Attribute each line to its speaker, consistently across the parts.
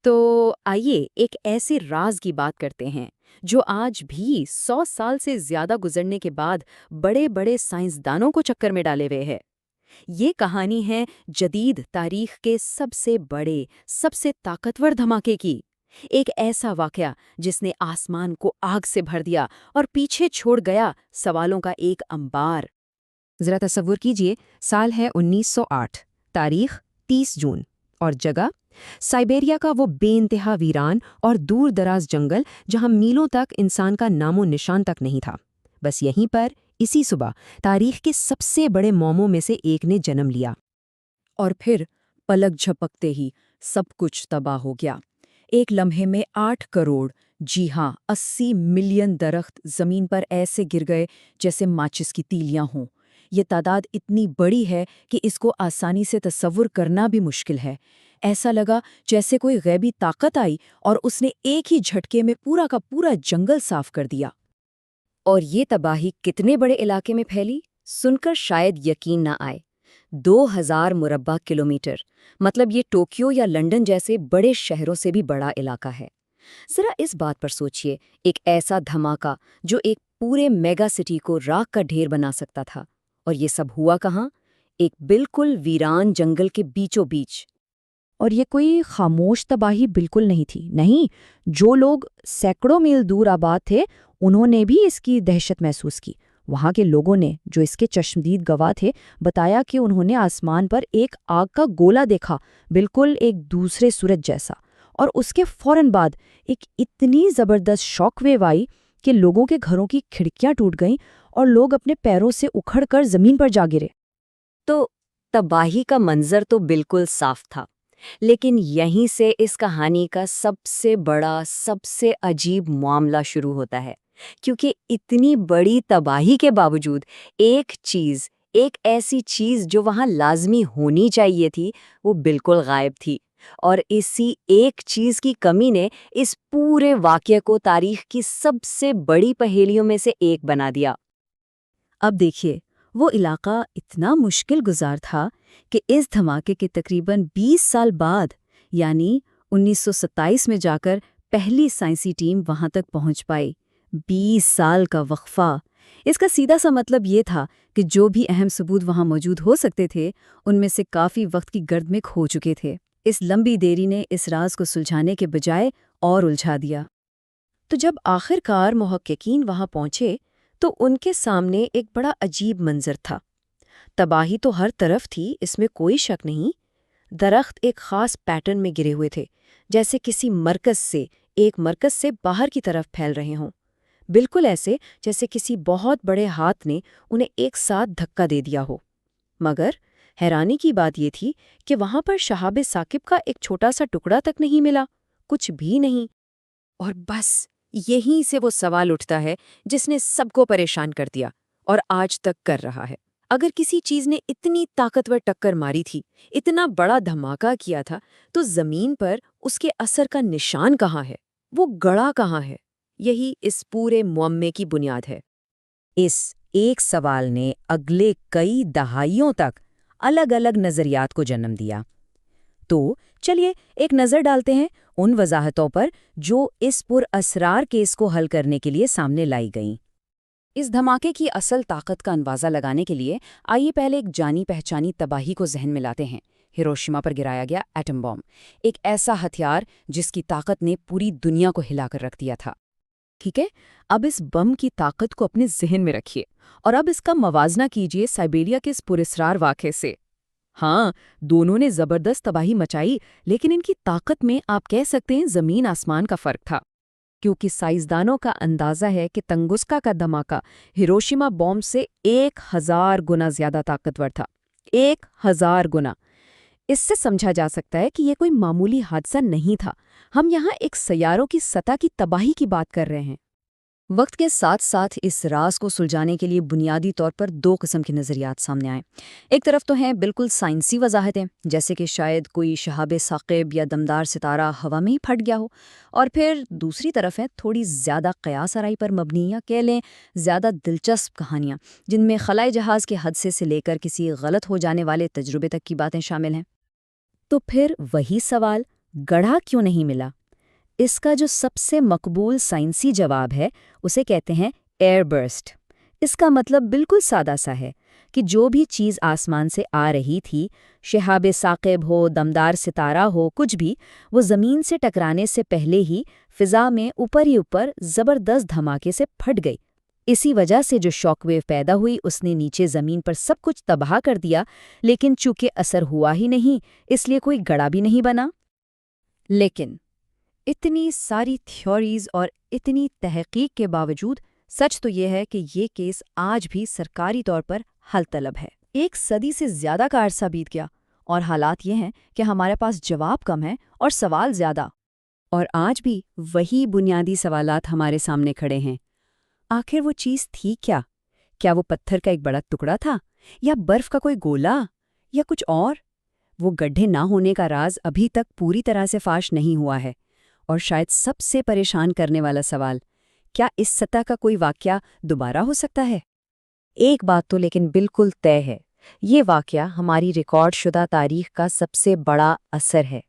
Speaker 1: تو آئیے ایک ایسے راز کی بات کرتے ہیں جو آج بھی 100 سال سے زیادہ گزرنے کے بعد بڑے بڑے سائنسدانوں کو چکر میں ڈالے ہوئے ہے۔ یہ کہانی ہے جدید تاریخ کے سب سے بڑے، سب سے طاقتور دھماکے کی۔ ایک ایسا واقعہ جس نے آسمان کو آگ سے بھر دیا اور پیچھے چھوڑ گیا سوالوں کا ایک انبار۔
Speaker 2: ذرا تصور کیجئے، سال ہے 1908، تاریخ 30 جون، اور جگہ سائبیریا کا وہ بے انتہا ویران اور دور دراز جنگل جہاں میلوں تک انسان کا نام و نشان تک نہیں تھا۔ بس یہیں پر اسی صبح تاریخ کے سب سے بڑے موموں میں سے ایک نے جنم لیا۔
Speaker 1: اور پھر پلک جھپکتے ہی سب کچھ تباہ ہو گیا۔ ایک لمحے میں 8 کروڑ، جی ہاں 80 ملین درخت زمین پر ایسے گر گئے جیسے ماچس کی تیلیاں ہوں۔ یہ تعداد اتنی بڑی ہے کہ اس کو آسانی سے تصور کرنا بھی مشکل ہے۔ ایسا لگا جیسے کوئی غیبی طاقت آئی اور اس نے ایک ہی جھٹکے میں پورا کا پورا جنگل صاف کر دیا۔ اور یہ تباہی کتنے بڑے علاقے میں پھیلی، سن کر شاید یقین نہ آئے۔ 2000 مربع کلومیٹر، مطلب یہ ٹوکیو یا لنڈن جیسے بڑے شہروں سے بھی بڑا علاقہ ہے۔ ذرا اس بات پر سوچئے، ایک ایسا دھماکہ جو ایک پورے میگا سٹی کو راکھ کا ڈھیر بنا سکتا تھا، اور یہ سب ہوا کہاں؟ ایک بالکل ویران جنگل کے بیچوں بیچ۔
Speaker 2: اور یہ کوئی خاموش تباہی بالکل نہیں تھی، نہیں، جو لوگ سینکڑوں میل دور آباد تھے انہوں نے بھی اس کی دہشت محسوس کی۔ وہاں کے لوگوں نے، جو اس کے چشمدید گواہ تھے، بتایا کہ انہوں نے آسمان پر ایک آگ کا گولا دیکھا، بالکل ایک دوسرے سورج جیسا، اور اس کے فوراً بعد ایک اتنی زبردست شاک ویو آئی کہ لوگوں کے گھروں کی کھڑکیاں ٹوٹ گئیں اور لوگ اپنے پیروں سے اکھڑ کر زمین پر جا گرے۔
Speaker 1: تو تباہی کا منظر تو بالکل صاف تھا، لیکن یہیں سے اس کہانی کا سب سے بڑا، سب سے عجیب معاملہ شروع ہوتا ہے، کیونکہ اتنی بڑی تباہی کے باوجود ایک ایسی چیز جو وہاں لازمی ہونی چاہیے تھی، وہ بالکل غائب تھی، اور اسی ایک چیز کی کمی نے اس پورے واقعے کو تاریخ کی سب سے بڑی پہیلیوں میں سے ایک بنا دیا۔ اب دیکھیے، وہ علاقہ اتنا مشکل گزار تھا کہ اس دھماکے کے تقریباً 20 سال بعد، یعنی 1927 میں جا کر پہلی سائنسی ٹیم وہاں تک پہنچ پائی۔ 20 سال کا وقفہ۔ اس کا سیدھا سا مطلب یہ تھا کہ جو بھی اہم ثبوت وہاں موجود ہو سکتے تھے، ان میں سے کافی وقت کی گرد میں کھو چکے تھے۔ اس لمبی دیری نے اس راز کو سلجھانے کے بجائے اور الجھا دیا۔ تو جب آخر کار محققین وہاں پہنچے تو ان کے سامنے ایک بڑا عجیب منظر تھا۔ تباہی تو ہر طرف تھی، اس میں کوئی شک نہیں۔ درخت ایک خاص پیٹرن میں گرے ہوئے تھے، جیسے کسی ایک مرکز سے باہر کی طرف پھیل رہے ہوں، بالکل ایسے جیسے کسی بہت بڑے ہاتھ نے انہیں ایک ساتھ دھکا دے دیا ہو۔ مگر حیرانی کی بات یہ تھی کہ وہاں پر شہاب ثاقب کا ایک چھوٹا سا ٹکڑا تک نہیں ملا، کچھ بھی نہیں۔ اور بس یہیں سے وہ سوال اٹھتا ہے جس نے سب کو پریشان کر دیا اور آج تک کر رہا ہے۔ اگر کسی چیز نے اتنی طاقتور ٹکر ماری تھی، اتنا بڑا دھماکہ کیا تھا، تو زمین پر اس کے اثر کا نشان کہاں ہے؟ وہ گڑا کہاں ہے؟ یہی اس پورے معمے کی بنیاد ہے۔
Speaker 2: اس ایک سوال نے اگلے کئی دہائیوں تک الگ الگ نظریات کو جنم دیا۔ تو چلیے ایک نظر ڈالتے ہیں ان وضاحتوں پر جو اس پر اسرار کیس کو حل کرنے کے لیے سامنے لائی گئیں۔ اس دھماکے کی اصل طاقت کا اندازہ لگانے کے لیے آئیے پہلے ایک جانی پہچانی تباہی کو ذہن میں لاتے ہیں۔ ہیروشیما پر گرایا گیا ایٹم بم، ایک ایسا ہتھیار جس کی طاقت نے پوری دنیا کو ہلا کر رکھ دیا تھا۔ ٹھیک ہے، اب اس بم کی طاقت کو اپنے ذہن میں رکھیے اور اب اس کا موازنہ کیجیے سائبیریا کے اس پراسرار واقعے سے۔ ہاں، دونوں نے زبردست تباہی مچائی، لیکن ان کی طاقت میں آپ کہہ سکتے ہیں زمین آسمان کا فرق تھا، کیونکہ سائنسدانوں کا اندازہ ہے کہ تنگسکا کا دھماکہ ہیروشیما بم سے 1000 گنا زیادہ طاقتور تھا۔ 1000 گنا۔ اس سے سمجھا جا سکتا ہے کہ یہ کوئی معمولی حادثہ نہیں تھا، ہم یہاں ایک سیاروں کی سطح کی تباہی کی بات کر رہے ہیں۔ وقت کے ساتھ ساتھ اس راز کو سلجھانے کے لیے بنیادی طور پر 2 قسم کے نظریات سامنے آئے۔ ایک طرف تو ہیں بالکل سائنسی وضاحتیں، جیسے کہ شاید کوئی شہاب ثاقب یا دمدار ستارہ ہوا میں ہی پھٹ گیا ہو، اور پھر دوسری طرف ہیں تھوڑی زیادہ قیاس آرائی پر مبنی یا کہہ لیں زیادہ دلچسپ کہانیاں، جن میں خلائی جہاز کے حادثے سے لے کر کسی غلط ہو جانے والے تجربے تک کی باتیں شامل ہیں۔ تو پھر وہی سوال، گڑھا کیوں نہیں ملا؟ اس کا جو سب سے مقبول سائنسی جواب ہے اسے کہتے ہیں ایئر برسٹ۔ اس کا مطلب بالکل سادہ سا ہے کہ جو بھی چیز آسمان سے آ رہی تھی، شہاب ثاقب ہو، دمدار ستارہ ہو، کچھ بھی، وہ زمین سے ٹکرانے سے پہلے ہی فضا میں اوپر ہی اوپر زبردست دھماکے سے پھٹ گئی۔ اسی وجہ سے جو شاک ویو پیدا ہوئی اس نے نیچے زمین پر سب کچھ تباہ کر دیا، لیکن چونکہ اثر ہوا ہی نہیں اس لیے کوئی گڑھا بھی نہیں بنا۔
Speaker 3: لیکن اتنی ساری تھیوریز اور اتنی تحقیق کے باوجود سچ تو یہ ہے کہ یہ کیس آج بھی سرکاری طور پر حل طلب ہے۔ 1 صدی سے زیادہ کا عرصہ بیت گیا اور حالات یہ ہیں کہ ہمارے پاس جواب کم ہے اور سوال زیادہ۔
Speaker 1: اور آج بھی وہی بنیادی سوالات ہمارے سامنے کھڑے ہیں۔ آخر وہ چیز تھی کیا؟ کیا وہ پتھر کا ایک بڑا ٹکڑا تھا، یا برف کا کوئی گولا، یا کچھ اور؟ وہ گڈھے نہ ہونے کا راز ابھی تک پوری طرح سے فاش نہیں ہوا ہے۔ اور شاید سب سے پریشان کرنے والا سوال، کیا اس سطح کا کوئی واقعہ دوبارہ ہو سکتا ہے؟ ایک بات تو لیکن بالکل طے ہے، یہ واقعہ ہماری ریکارڈ شدہ تاریخ کا سب سے بڑا اثر ہے۔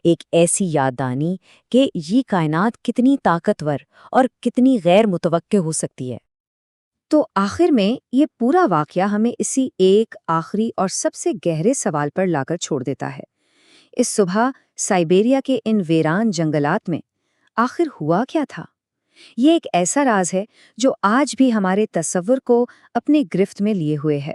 Speaker 1: ایک ایسی یاد دہانی کہ یہ کائنات کتنی طاقتور اور کتنی غیر متوقع ہو سکتی ہے۔ تو آخر میں یہ پورا واقعہ ہمیں اسی ایک آخری اور سب سے گہرے سوال پر لا کر چھوڑ دیتا ہے۔ اس صبح سائبیریا کے ان ویران جنگلات میں آخر ہوا کیا تھا؟ یہ ایک ایسا راز ہے جو آج بھی ہمارے تصور کو اپنے گرفت میں لیے ہوئے ہے۔